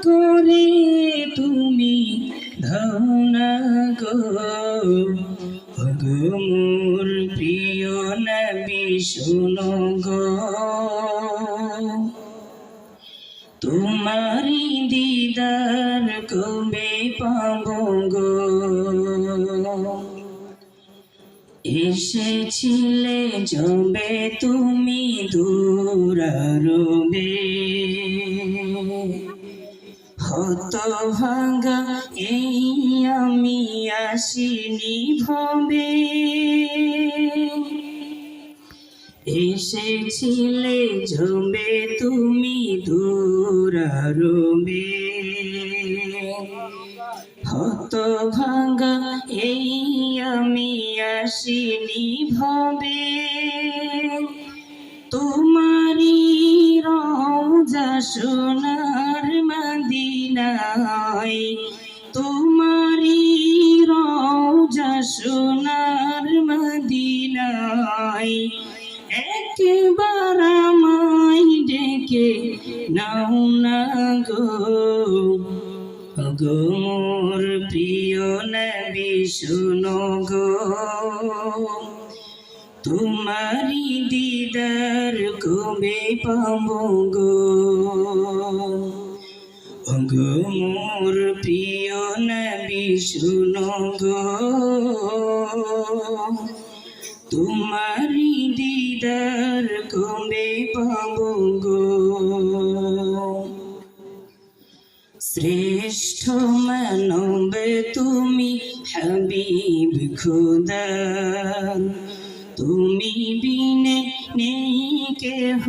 করে তুমি ধাওনা গো মোর প্রিয় নবী শোনো গো তোমারি দিদার কবে পাবো গো এসেছিলে যবে তুমি দূরারবে হত ভাঙা এই আমি আসিনি ভবে এসেছিলে যবে তুমি দূরারবে হত ভাঙা এই আমি আসিনি ভবে তোমারি রওজা সোনার মদিনায় তোমারি রওজা সোনার মদিনায় একবার আমায় ডেকে নাও না গো গো মোর প্রিয় নবী শোনো গো তোমারি দিদার কবে পাবো গো গো মোর প্রিয় নবী শোনো গো তোমারি দিদার কবে পাবো গো শ্রেষ্ঠ মানব তুমি হাবিব খুদা তুমি বিনে নেই কেহ